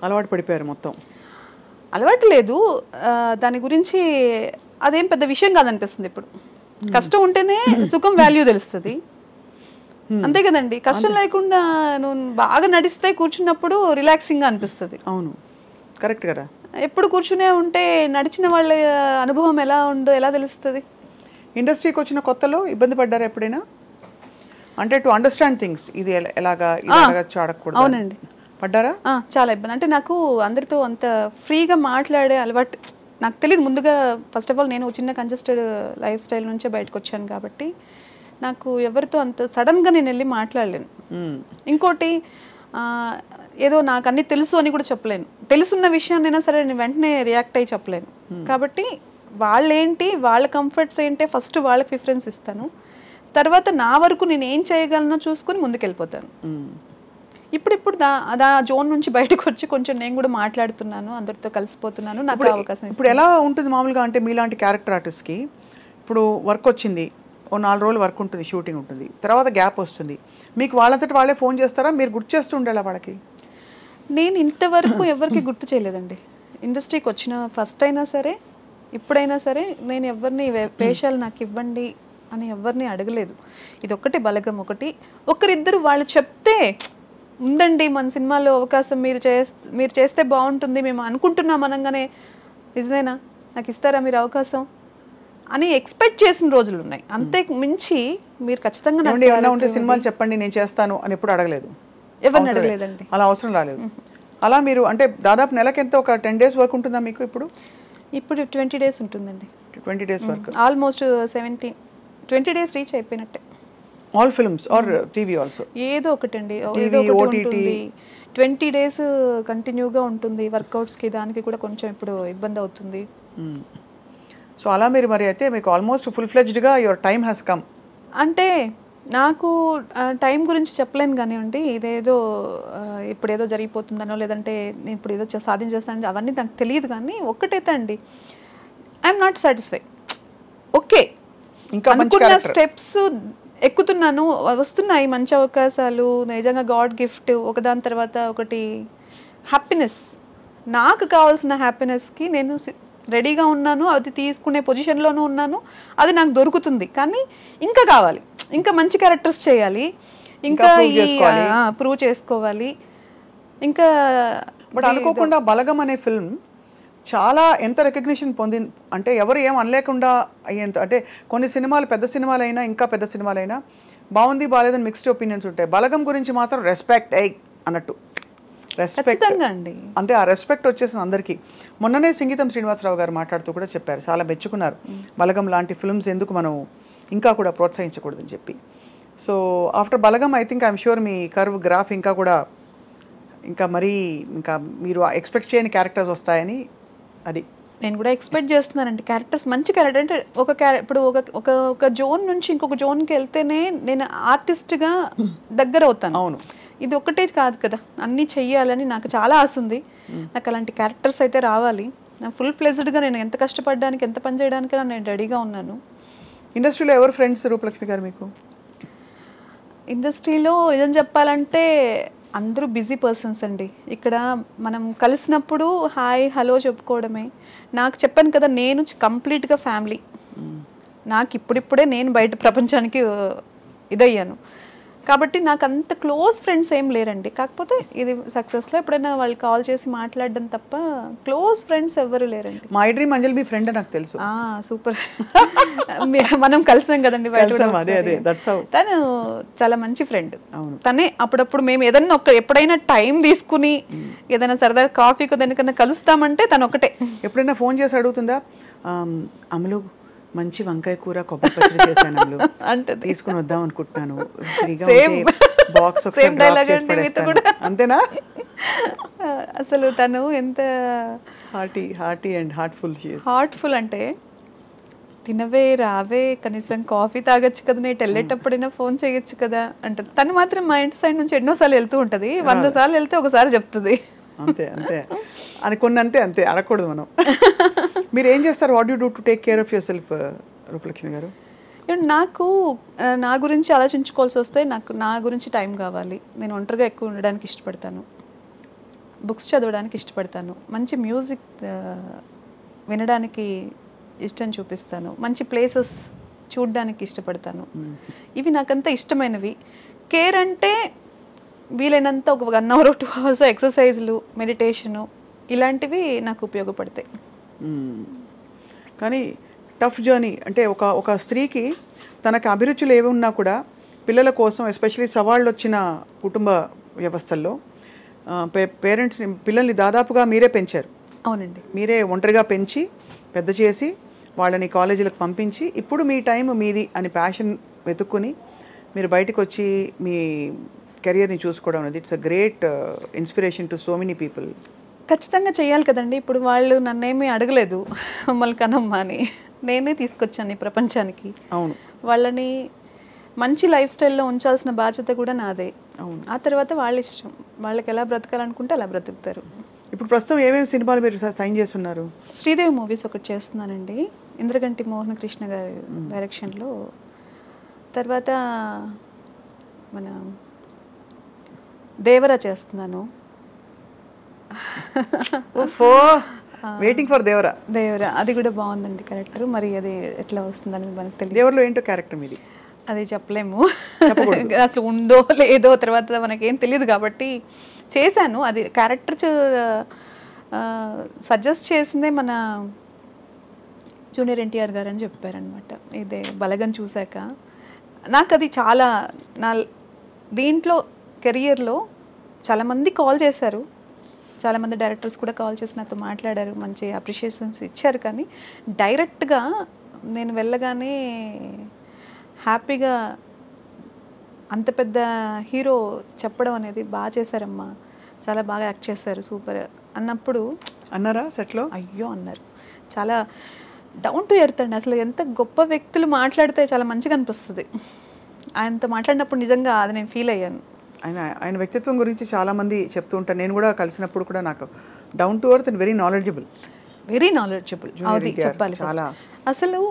అలవాటు పడిపోయారు మొత్తం? అలవాటు లేదు, దాని గురించి అదేం పెద్ద విషయం కాదనిపిస్తుంది ఇప్పుడు. కష్టం ఉంటేనే సుఖం వాల్యూ తెలుస్తుంది, అంతే కదండి. కష్టం లేకుండా నువ్వు బాగా నడిస్తే కూర్చున్నప్పుడు రిలాక్సింగ్గా అనిపిస్తుంది. అవును, కరెక్ట్ కదా. ఎప్పుడు కూర్చునే ఉంటే నడిచిన వాళ్ళ అనుభవం ఎలా ఉందో ఎలా తెలుస్తుంది? ఇండస్ట్రీకి వచ్చిన కొత్తలో ఇబ్బంది పడ్డారా ఎప్పుడైనా? అంటే టు అండర్స్టాండ్ థింగ్స్, ఇది ఎలాగా అడగకూడదు. అవునండి, పడ్డారా? చాలా ఇబ్బంది. అంటే నాకు అందరితో అంత ఫ్రీగా మాట్లాడే అలవాటు నాకు తెలియదు ముందుగా. ఫస్ట్ ఆఫ్ ఆల్ నేను చిన్న కంజెస్టెడ్ లైఫ్ స్టైల్ నుంచే బయటకు వచ్చాను కాబట్టి నాకు ఎవరితో అంత సడన్గా నేను వెళ్ళి మాట్లాడలేను. ఇంకోటి ఏదో నాకు అన్ని తెలుసు అని కూడా చెప్పలేను. తెలుసున్న విషయాన్నైనా సరే నేను వెంటనే రియాక్ట్ అయ్యి చెప్పలేను. కాబట్టి వాళ్ళేంటి, వాళ్ళ కంఫర్ట్స్ ఏంటి, ఫస్ట్ వాళ్ళకి ప్రిఫరెన్స్ ఇస్తాను. తర్వాత నా వరకు నేను ఏం చేయగలనో చూసుకుని ముందుకెళ్ళిపోతాను. ఇప్పుడు దా జోన్ నుంచి బయటకు వచ్చి కొంచెం నేను కూడా మాట్లాడుతున్నాను, అందరితో కలిసిపోతున్నాను. నాకు అవకాశం ఇప్పుడు ఎలా ఉంటుంది మామూలుగా అంటే మీలాంటి క్యారెక్టర్ ఆర్టిస్ట్కి ఇప్పుడు వర్క్ వచ్చింది, ఓ 4 రోజులు వర్క్ ఉంటుంది, షూటింగ్ ఉంటుంది, తర్వాత గ్యాప్ వస్తుంది, మీకు వాళ్ళంతటి వాళ్ళే ఫోన్ చేస్తారా, మీరు గుర్తు చేస్తూ ఉండాలా వాళ్ళకి? నేను ఇంతవరకు ఎవరికి గుర్తు చేయలేదండి. ఇండస్ట్రీకి వచ్చిన ఫస్ట్ అయినా సరే ఇప్పుడైనా సరే నేను ఎవరిని వేషాలు నాకు ఇవ్వండి అని ఎవరిని అడగలేదు. ఇది ఒకటి బలగం. ఒకరిద్దరు వాళ్ళు చెప్తే ఉందండి మన సినిమాలో అవకాశం మీరు చేస్తే బాగుంటుంది మేము అనుకుంటున్నాం అనగానే నిజమేనా, నాకు ఇస్తారా మీరు అవకాశం అని ఎక్స్పెక్ట్ చేసిన రోజులు ఉన్నాయి. అంతే మించి మీరు ఖచ్చితంగా ఉంటే సినిమాలు చెప్పండి నేను చేస్తాను అని ఎప్పుడు అడగలేదు, ఎవరిని అడగలేదండి. అలా అవసరం రాలేదు. అలా మీరు అంటే దాదాపు నెలకి ఎంత ఒక 10 days వర్క్ ఉంటుందా మీకు? ఇప్పుడు 20 days ఉంటుందండి. 20 days work, almost 20 days reach అయిపోయినట్టే. All films or TV also? ఏదో ఒకటండి, ఏదో ఒకటి ఉంటుంది. 20 days కంటిన్యూగా ఉంటుంది. వర్కౌట్స్కి దానికి కూడా కొంచెం ఇప్పుడు ఇబ్బంది అవుతుంది. సో అలా మీరు మరి అయితే మీకు ఆల్మోస్ట్ ఫుల్ ఫ్లెడ్జ్డ్గా యువర్ టైమ్ హ్యాస్ కమ్. అంటే నాకు టైం గురించి చెప్పలేను కానివ్వండి, ఇదేదో ఇప్పుడేదో జరిగిపోతుందనో లేదంటే నేను ఇప్పుడు ఏదో సాధించేస్తానని అవన్నీ నాకు తెలియదు. కానీ ఒక్కటైతే అండి, ఐఎమ్ నాట్ సాటిస్ఫై. ఓకే, ఇంకా అనుకున్న స్టెప్స్ ఎక్కుతున్నాను, వస్తున్నాయి మంచి అవకాశాలు, నిజంగా గాడ్ గిఫ్ట్ ఒకదాని తర్వాత ఒకటి. హ్యాపీనెస్, నాకు కావాల్సిన హ్యాపీనెస్కి నేను రెడీగా ఉన్నాను, అది తీసుకునే పొజిషన్లోనూ ఉన్నాను, అది నాకు దొరుకుతుంది. కానీ ఇంకా కావాలి, ఇంకా మంచి క్యారెక్టర్స్ చేయాలి, ఇంకా ప్రూవ్ చేసుకోవాలి. ఇంకా బట్ అనుకోకుండా బలగం అనే ఫిల్మ్ చాలా ఎంత రికగ్నిషన్ పొందింది అంటే ఎవరు ఏం అనలేకుండా అయ్యేంత. అంటే కొన్ని సినిమాలు పెద్ద సినిమాలైనా ఇంకా పెద్ద సినిమాలైనా బాగుంది బాగాలేదని మిక్స్డ్ ఒపీనియన్స్ ఉంటాయి. బలగం గురించి మాత్రం రెస్పెక్ట్ అన్నట్టు రెస్పెక్ట్ అండి. అంటే ఆ రెస్పెక్ట్ వచ్చేసింది అందరికీ. మొన్ననే సంగీతం శ్రీనివాసరావు గారు మాట్లాడుతూ కూడా చెప్పారు, చాలా మెచ్చుకున్నారు బలగం లాంటి ఫిల్మ్స్ ఎందుకు మనం ఇంకా కూడా ప్రోత్సహించకూడదని చెప్పి. So after Balagam I think I'm sure me curve graph ఇంకా మరీ ఇంకా మీరు ఎక్స్పెక్ట్ చేయని క్యారెక్టర్స్ వస్తాయని అది నేను కూడా ఎక్స్పెక్ట్ చేస్తున్నానండి. క్యారెక్టర్స్ మంచి క్యారెక్టర్ అంటే ఇప్పుడు ఒక జోన్ నుంచి ఇంకొక జోన్కి వెళ్తేనే నేను ఆర్టిస్ట్గా దగ్గర అవుతాను. అవును, ఇది ఒక్కటే కాదు కదా, అన్నీ చెయ్యాలని నాకు చాలా ఆశ ఉంది. నాకు అలాంటి క్యారెక్టర్స్ అయితే రావాలి. ఫుల్ ఫ్లెజ్డ్గా నేను ఎంత కష్టపడడానికి ఎంత పని చేయడానికి నేను రెడీగా ఉన్నాను. ఇండస్ట్రీలో ఎవరు ఫ్రెండ్స్ రూపలక్ష్మి గారు మీకు? ఇండస్ట్రీలో నిజం చెప్పాలంటే అందరూ బిజీ పర్సన్స్ అండి. ఇక్కడ మనం కలిసినప్పుడు హాయ్ హలో చెప్పుకోవడమే. నాకు చెప్పాను కదా, నేను కంప్లీట్గా ఫ్యామిలీ. నాకు ఇప్పుడిప్పుడే నేను బయట ప్రపంచానికి ఇదయ్యాను కాబట్టి నాకు అంత క్లోజ్ ఫ్రెండ్స్ ఏం లేరండి. కాకపోతే ఇది సక్సెస్లో ఎప్పుడైనా వాళ్ళు కాల్ చేసి మాట్లాడడం తప్ప క్లోజ్ ఫ్రెండ్స్ ఎవరు లేరండి. My dream Anjali me friend నాకు తెలుసు. సూపర్, మనం కలిసాం కదండి బయట. తను చాలా మంచి ఫ్రెండ్. తనే అప్పుడప్పుడు మేము ఏదన్నా ఎప్పుడైనా టైం తీసుకుని ఏదైనా సరదా కాఫీకి దానికన్నా కలుస్తామంటే తను ఒకటే. ఎప్పుడైనా ఫోన్ చేసి అడుగుతుందా, అమలు మంచి వంకాయ కూర కొబ్బరి పచ్చడి చేశాను అంటే తీసుకుని వద్దాం అనుకుంటున్నాను, బాక్స్ అంతేనా? అసలు తను ఎంత హార్టీ అండ్ హార్ట్ఫుల్ అంటే తినవే రావే కనీసం కాఫీ తాగొచ్చు కదా, నేను వెళ్ళేటప్పుడైనా ఫోన్ చేయొచ్చు కదా అంటే. తను మాత్రం మా ఇంటి సైడ్ నుంచి ఎన్నోసార్లు వెళ్తూ ఉంటుంది. 100 సార్లు వెళ్తే ఒకసారి చెప్తుంది. అంతే అని కొన్ని అంతే అడగకూడదు మనం. మీరు ఏం చేస్తారు? What you do to take care of your self Rupalakshmi గారు? నాకు నా గురించి ఆలోచించుకోవాల్సి వస్తే నా గురించి టైం కావాలి. నేను ఒంటరిగా ఎక్కువ ఉండడానికి ఇష్టపడతాను, బుక్స్ చదవడానికి ఇష్టపడతాను, మంచి మ్యూజిక్ వినడానికి ఇష్టం చూపిస్తాను, మంచి ప్లేసెస్ చూడడానికి ఇష్టపడతాను. ఇవి నాకంత ఇష్టమైనవి. కేర్ అంటే వీలైనంత ఒక 1 hour 2 hours ఎక్సర్సైజ్లు, మెడిటేషను ఇలాంటివి నాకు ఉపయోగపడతాయి. కానీ టఫ్ జర్నీ అంటే ఒక స్త్రీకి తనకు అభిరుచులు ఏవి ఉన్నా కూడా పిల్లల కోసం ఎస్పెషలీ సవాళ్ళు వచ్చిన కుటుంబ వ్యవస్థల్లో పేరెంట్స్ని పిల్లల్ని దాదాపుగా మీరే పెంచారు. అవునండి. మీరే ఒంటరిగా పెంచి పెద్ద చేసి వాళ్ళని కాలేజీలకు పంపించి ఇప్పుడు మీ టైం మీది అని ప్యాషన్ వెతుక్కుని మీరు బయటకు వచ్చి మీ కెరియర్ని చూసుకోవడం అనేది it's a great inspiration to so many people. ఖచ్చితంగా చేయాలి కదండి. ఇప్పుడు వాళ్ళు నన్నేమీ అడగలేదు మమ్మల్ని కనమ్మా అని, నేనే తీసుకొచ్చాను ఈ ప్రపంచానికి. అవును. వాళ్ళని మంచి లైఫ్ స్టైల్లో ఉంచాల్సిన బాధ్యత కూడా నాదే. అవును. ఆ తర్వాత వాళ్ళ ఇష్టం, వాళ్ళకి ఎలా బ్రతకాలనుకుంటే అలా బ్రతుకుతారు. ఇప్పుడు ప్రస్తుతం ఏమేమి సినిమాలు మీరు సైన్ చేస్తున్నారు? శ్రీదేవి మూవీస్ ఒకటి చేస్తున్నానండి, ఇంద్రగంటి మోహన కృష్ణ గారి డైరెక్షన్లో. తర్వాత మన దేవరా చేస్తున్నాను. Waiting for Devara. దేవరా అది కూడా బాగుందండి క్యారెక్టర్. మరి అది ఎట్లా వస్తుందని మనకు తెలియదు. దేవరలో ఏంటో క్యారెక్టర్ మీది అది చెప్పలేము, అసలు ఉందో లేదో తర్వాత మనకేం తెలియదు కాబట్టి చేశాను. అది క్యారెక్టర్ సజెస్ట్ చేసిందే మన జూనియర్ ఎన్టీఆర్ గారు అని చెప్పారనమాట. ఇదే బలగం చూశాక నాకు అది చాలా నా దీంట్లో కెరియర్లో చాలామంది కాల్ చేశారు, చాలామంది డైరెక్టర్స్ కూడా కాల్ చేసి నాతో మాట్లాడారు, మంచి అప్రిషియేషన్స్ ఇచ్చారు. కానీ డైరెక్ట్గా నేను వెళ్ళగానే హ్యాపీగా అంత పెద్ద హీరో చెప్పడం అనేది బాగా చేశారమ్మా, చాలా బాగా యాక్ట్ చేశారు, సూపర్ అన్నప్పుడు అన్నారా సెట్లో? అయ్యో అన్నారు. చాలా డౌన్ టు ఎర్త్ అండి. అసలు ఎంత గొప్ప వ్యక్తులు మాట్లాడితే చాలా మంచిగా అనిపిస్తుంది. ఆయనతో మాట్లాడినప్పుడు నిజంగా అది నేను ఫీల్ అయ్యాను. ఆయన వ్యక్తిత్వం గురించి చాలామంది చెప్తూ ఉంటారు. నేను కూడా కలిసినప్పుడు కూడా నాకు down to earth and very knowledgeable. Very knowledgeable అది చెప్పాలి. చాలా అసలు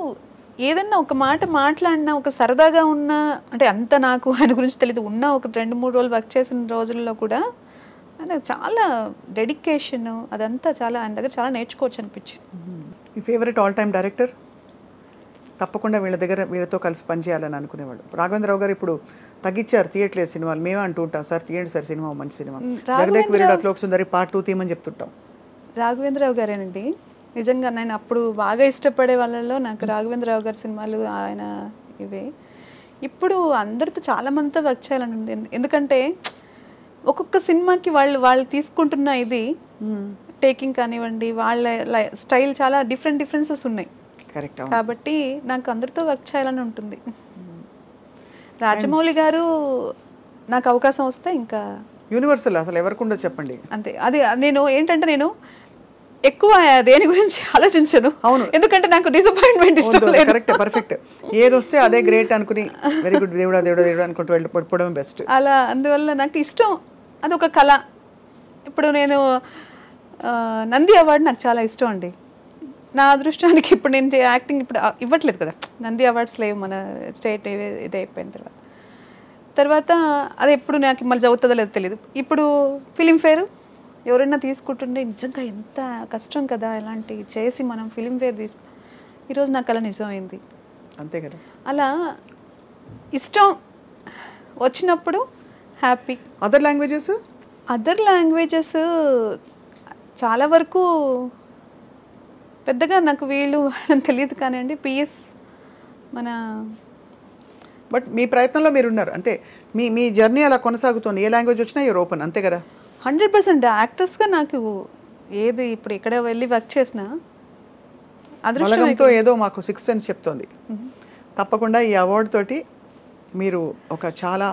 ఏదన్నా ఒక మాట మాట్లాడినా, ఒక సరదాగా ఉన్నా, అంటే అంత నాకు ఆయన గురించి తెలియదు, ఉన్న ఒక 2-3 రోజులు వర్క్ చేసిన రోజుల్లో కూడా ఆయన చాలా డెడికేషన్ అదంతా చాలా ఆయన దగ్గర చాలా నేర్చుకోవచ్చు అనిపించింది. మీ ఫేవరెట్ ఆల్ టైమ్ డైరెక్టర్? తప్పకుండా వీళ్ళతో కలిసి పనిచేయాలని అనుకునేవాడు. రాఘవేంద్రరావు గారు ఇప్పుడు తగ్గించారు, తీయట్లేదు సినిమాలు. మేమే అంటూ ఉంటాం, సార్ తీయండి సార్ సినిమా, మంచి సినిమా. జగదేక్ వీరుడు అతిలోక సుందరి పార్ట్ 2 తీయమని చెప్తుంటాం. రాఘవేంద్రరావు గారేనండి నిజంగా. నేను అప్పుడు బాగా ఇష్టపడే వాళ్ళలో నాకు రాఘవేంద్రరావు గారి సినిమాలు ఆయన ఇవే. ఇప్పుడు అందరితో చాలా మందితో వర్క్ చేయాలని ఉంది. ఎందుకంటే ఒక్కొక్క సినిమాకి వాళ్ళు తీసుకుంటున్న ఇది టేకింగ్ కానివ్వండి, వాళ్ళ స్టైల్ చాలా డిఫరెన్సెస్ ఉన్నాయి. కరెక్ట్. కాబట్టి నాకు అందరితో వర్క్ చేయాలని ఉంటుంది. రాజమౌళి గారు నాకు అవకాశం వస్తే ఇంకా యూనివర్సల్ అసలు ఎవరికి ఉండదు చెప్పండి. అంతే. అది నేను ఏంటంటే నేను ఎక్కువ దేని గురించి ఆలోచించను. అవును. ఎందుకంటే నాకు డిసప్పాయింట్మెంట్ ఇష్టం లేదు. Correct, perfect. ఏది వస్తే అదే గ్రేట్ అనుకుని వెరీ గుడ్ దేవుడా దేవుడా దేవుడా అనుకుంటూ వెళ్ళిపోవడం బెస్ట్. అలా అందువల్ల నాకు ఇష్టం, అదొక కళ. ఇప్పుడు నేను నంది అవార్డు నాకు చాలా ఇష్టం అండి. నా అదృష్టానికి ఇప్పుడు నేను యాక్టింగ్ ఇప్పుడు ఇవ్వట్లేదు కదా, నంది అవార్డ్స్ లేవు మన స్టేట్ ఇది అయిపోయిన తర్వాత అది ఎప్పుడు నాకు మళ్ళీ చదువుతుందో లేదో తెలియదు. ఇప్పుడు ఫిలింఫేర్ ఎవరైనా తీసుకుంటుండే నిజంగా ఎంత కష్టం కదా ఇలాంటి చేసి మనం ఫిలింఫేర్ ఈరోజు నాకు అలా నిజమైంది. అంతే కదా. అలా ఇష్టం వచ్చినప్పుడు హ్యాపీ. అదర్ లాంగ్వేజెస్ చాలా వరకు పెద్దగా నాకు వీళ్ళు తెలియదు కానివ్వండి. పిఎస్ మన బట్ మీ ప్రయత్నంలో మీరు ఉన్నారు అంటే మీ జర్నీ అలా కొనసాగుతుంది. ఏ లాంగ్వేజ్ వచ్చినా యూర్ ఓపెన్, అంతే కదా. 100% యాక్టర్స్గా నాకు ఏది ఇప్పుడు ఎక్కడ వెళ్ళి వర్క్ చేసినా అదృష్టంతో ఏదో మాకు 6th సెన్స్ చెప్తోంది. తప్పకుండా ఈ అవార్డు తోటి మీరు ఒక చాలా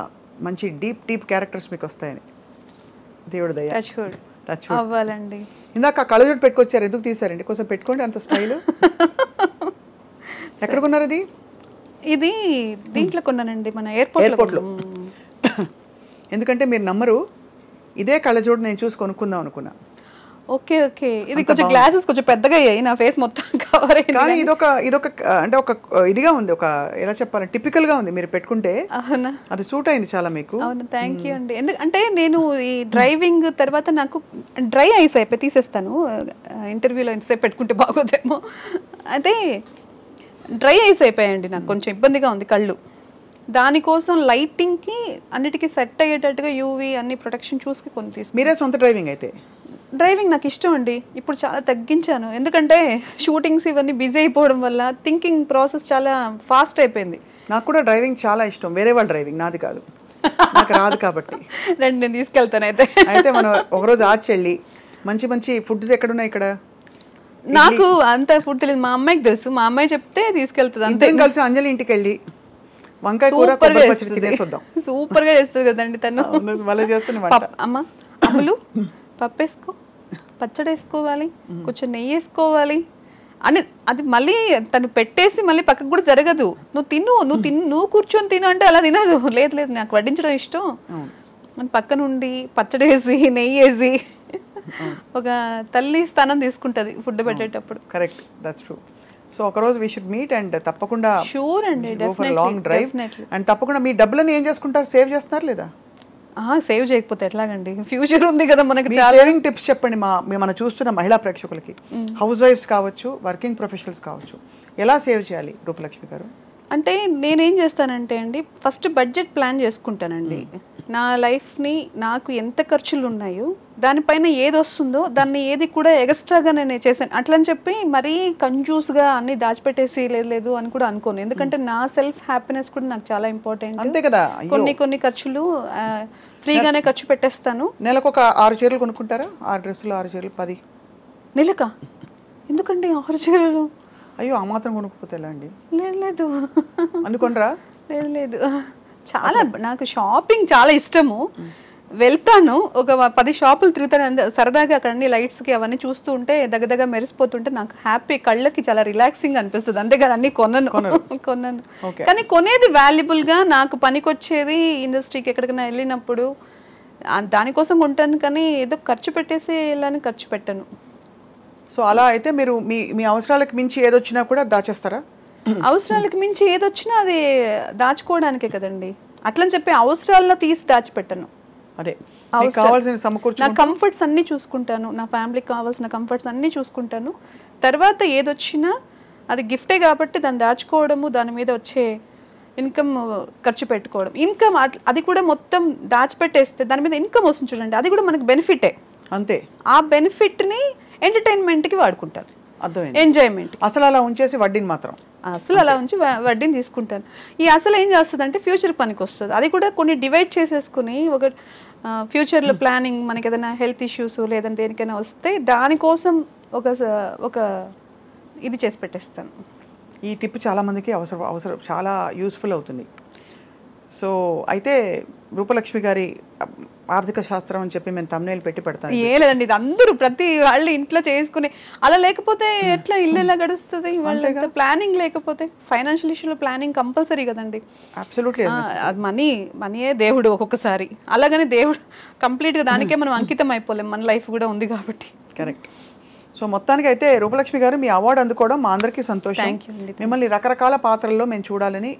మంచి డీప్ క్యారెక్టర్స్ మీకు వస్తాయని దేవుడు దయ. టచ్ అవ్వాలండి. ఇందాక కళ్ళజోడు పెట్టుకొచ్చారు, ఎందుకు తీసారండి? కొంచెం పెట్టుకోండి, అంత స్టైల్. ఎక్కడ కొన్నారు అది? ఇది దీంట్లో కొన్నానండి, మన ఎయిర్పోర్ట్లో. ఎందుకంటే మీరు నమ్మరు, ఇదే కళ్ళజోడు నేను చూసి కొనుక్కుందాం అనుకున్నా. ఓకే ఓకే, ఇది కొంచెం గ్లాసెస్ కొంచెం పెద్దగా అయ్యాయి, నా ఫేస్ మొత్తం కవర్ అయ్యింది. కానీ ఇదొక అంటే ఒక ఇదిగా ఉంది, ఒక ఎలా చెప్పాలి, టిపికల్ గా ఉంది మీరు పెట్టుకుంటే. అవునా, అది సూట్ అయింది చాలా మీకు. అవును, థ్యాంక్ యూ అండి. ఎందుకంటే నేను ఈ డ్రైవింగ్ తర్వాత నాకు డ్రై ఐస్ అయిపోయి తీసేస్తాను, ఇంటర్వ్యూలో ఎంతసేపు పెట్టుకుంటే బాగోదేమో. అయితే డ్రై ఐస్ అయిపోయాయండి, నాకు కొంచెం ఇబ్బందిగా ఉంది కళ్ళు. దానికోసం లైటింగ్కి అన్నిటికీ సెట్ అయ్యేటట్టుగా యూవీ అన్ని ప్రొటెక్షన్ చూసుకుని కొన్ని తీసుకు. మీరే సొంత డ్రైవింగ్ అయితే? డ్రైవింగ్ నాకు ఇష్టం అండి, ఇప్పుడు చాలా తగ్గించాను. ఎందుకంటే షూటింగ్స్ ఇవన్నీ బిజీ అయిపోవడం వల్ల థింకింగ్ ప్రాసెస్ చాలా ఫాస్ట్ అయిపోయింది. నాకు కూడా డ్రైవింగ్ చాలా ఇష్టం, వేరే వాళ్ళ డ్రైవింగ్, నాది కాదు, నాకు రాదు కాబట్టి. రండి నేను తీసుకెళ్తాను. అయితే మనం ఒకరోజు ఆచి వెళ్ళి మంచి మంచి ఫుడ్స్ ఎక్కడున్నాయి ఇక్కడ. నాకు అంత ఫుడ్ తెలియదు, మా అమ్మాయికి తెలుసు, మా అమ్మాయి చెప్తే తీసుకెళ్తుంది అంతే. కలిసి అంజలి ఇంటికి వెళ్ళి వంకాయ కూర తినేసొద్దాం. సూపర్ గా చేస్తుంది కదండి తను. అమ్మ అమ్ములు పప్పు వేసుకో, పచ్చడి వేసుకోవాలి, కొంచెం నెయ్యి వేసుకోవాలి అని అది మళ్ళీ తను పెట్టేసి మళ్ళీ పక్కకు కూడా జరగదు. నువ్వు కూర్చొని తిను అంటే అలా తినదు. లేదు లేదు నాకు వడ్డించడం ఇష్టం అని పక్క నుండి పచ్చడి వేసి నెయ్యి వేసి ఒక తల్లి స్థానం తీసుకుంటది ఫుడ్ పెట్టేటప్పుడు. Correct, that's true. సో ఒక రోజు వి షుడ్ మీట్ అండ్ తప్పకుండా షూర్ అండి, లాంగ్ డ్రైవ్. అండ్ తప్పకుండా మీ డబ్బులని ఏం చేసుకుంటారు, సేవ్ చేస్తున్నారు లేదా? సేవ్ చేయకపోతే ఎట్లాగండి, ఫ్యూచర్ ఉంది కదా మనకి. సేవింగ్ టిప్స్ చెప్పండి మనం చూస్తున్న మహిళా ప్రేక్షకులకి, హౌస్ వైఫ్స్ కావచ్చు, వర్కింగ్ ప్రొఫెషనల్స్ కావచ్చు, ఎలా సేవ్ చేయాలి రూపలక్ష్మి గారు? అంటే నేనేం చేస్తానంటే అండి, ఫస్ట్ బడ్జెట్ ప్లాన్ చేసుకుంటానండి. నా లైఫ్ని నాకు ఎంత ఖర్చులు ఉన్నాయో దానిపైన ఏది వస్తుందో దాన్ని ఏది కూడా ఎక్స్ట్రాగా నేను చేశాను అట్లని చెప్పి మరీ కంజూస్గా అన్ని దాచిపెట్టేసి లేదు అని కూడా అనుకోను. ఎందుకంటే నా సెల్ఫ్ హ్యాపీనెస్ కూడా నాకు చాలా ఇంపార్టెంట్. అంతే కదా, కొన్ని ఖర్చులు ఫ్రీగానే ఖర్చు పెట్టేస్తాను. నెలకు ఒక 6 చీరలు కొనుక్కుంటారా? 6 డ్రెస్సులు, 6 చీరలు, 10 నెలకా? ఎందుకండి 6 చీరలు? అయ్యో ఆ మాత్రం కొనుక్కోపోతే ఎలా అండి? లేదు అనుకోనరా? లేదు, చాలా నాకు షాపింగ్ చాలా ఇష్టము. వెళ్తాను, ఒక 10 షాపులు తిరుగుతాను సరదాగా. అక్కడ అన్ని లైట్స్కి అవన్నీ చూస్తూ ఉంటే దగ్గర మెరిసిపోతుంటే నాకు హ్యాపీ, కళ్ళకి చాలా రిలాక్సింగ్ అనిపిస్తుంది. అంతేగాని అన్ని కొన్నాను కానీ కొనేది వాల్యుబుల్గా నాకు పనికొచ్చేది. ఇండస్ట్రీకి ఎక్కడికైనా వెళ్ళినప్పుడు దానికోసం కొంటాను, కానీ ఏదో ఖర్చు పెట్టేసి వెళ్ళని ఖర్చు పెట్టాను. సో అలా అయితే మీరు మీ అవసరాలకు మించి ఏదొచ్చినా కూడా దాచేస్తారా? అవసరాలకు మించి ఏదొచ్చినా అది దాచుకోవడానికే కదండి. అట్లని చెప్పి అవసరాల్లో తీసి దాచిపెట్టాను. అదే నా కంఫర్ట్స్ అన్నీ చూసుకుంటాను, నా ఫ్యామిలీకి కావాల్సిన కంఫర్ట్స్ అన్నీ చూసుకుంటాను. తర్వాత ఏదొచ్చినా అది గిఫ్టే కాబట్టి దాన్ని దాచుకోవడము, దాని మీద వచ్చే ఇన్కమ్ ఖర్చు పెట్టుకోవడం. ఇన్కమ్ అది కూడా మొత్తం దాచిపెట్టేస్తే దాని మీద ఇన్కమ్ వస్తుంది చూడండి, అది కూడా మనకి బెనిఫిటే. అంతే, ఆ బెనిఫిట్ని ఎంటర్టైన్మెంట్కి వాడుకుంటారు, ఎంజాయ్మెంట్. అసలు అలా ఉంచేసి వడ్డీని మాత్రం అలా ఉంచి వడ్డీని తీసుకుంటాను. ఈ అసలు ఏం చేస్తుంది అంటే ఫ్యూచర్ పనికి వస్తుంది. అది కూడా కొన్ని డివైడ్ చేసేసుకుని ఒక ఫ్యూచర్లో ప్లానింగ్, మనకి ఏదైనా హెల్త్ ఇష్యూస్ లేదంటే దేనికైనా వస్తే దానికోసం ఒక ఇది చేసి పెట్టేస్తాను. ఈ టిప్ చాలా మందికి అవసరం చాలా యూస్ఫుల్ అవుతుంది. సో అయితే రూపలక్ష్మి గారి ఆర్థిక శాస్త్రం అని చెప్పి మేము తమ్నేల్ పెట్టి పెడతాను. ఏ లేదండి, ఇది అందరూ ప్రతి వాళ్ళు ఇంట్లో చేసుకునే, అలా లేకపోతే ఎట్లా ఇల్లు ఎలా గడుస్తుంది? వాళ్ళ ప్లానింగ్ లేకపోతే ఫైనాన్షియల్ ఇష్యూలో ప్లానింగ్ కంపల్సరీ కదండి. అబ్సల్యూట్లీ. మనీయే దేవుడు ఒక్కొక్కసారి, అలాగని దేవుడు కంప్లీట్గా దానికే మనం అంకితం అయిపోలేం, మన లైఫ్ కూడా ఉంది కాబట్టి. కరెక్ట్. సో మొత్తానికి అయితే రూపలక్ష్మి గారు మీ అవార్డు అందుకోవడం మా అందరికీ సంతోషం. మిమ్మల్ని రకరకాల పాత్రల్లో మేము చూడాలని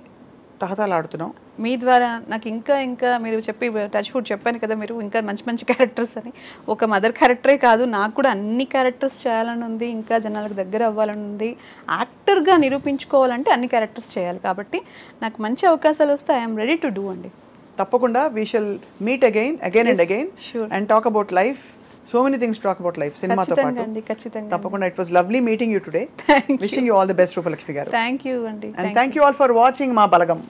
తహతలాడుతున్నాం. మీ ద్వారా నాకు ఇంకా మీరు చెప్పి టచ్ ఫుడ్ చెప్పాను కదా, మీరు ఇంకా మంచి క్యారెక్టర్స్ అని. ఒక మదర్ క్యారెక్టరే కాదు, నాకు కూడా అన్ని క్యారెక్టర్స్ చేయాలని ఉంది, ఇంకా జనాలకు దగ్గర అవ్వాలని ఉంది. యాక్టర్గా నిరూపించుకోవాలంటే అన్ని క్యారెక్టర్స్ చేయాలి. కాబట్టి నాకు మంచి అవకాశాలు వస్తే ఐఎమ్ రెడీ టు డూ అండి. తప్పకుండా we shall meet again and again and talk about life. So many things to talk about life. Cinema to part. Tappakunda, it was lovely meeting you today. Wishing you all the best, Rupalakshmi garu. Thank you, Andy. And thank you all for watching Ma Balagam.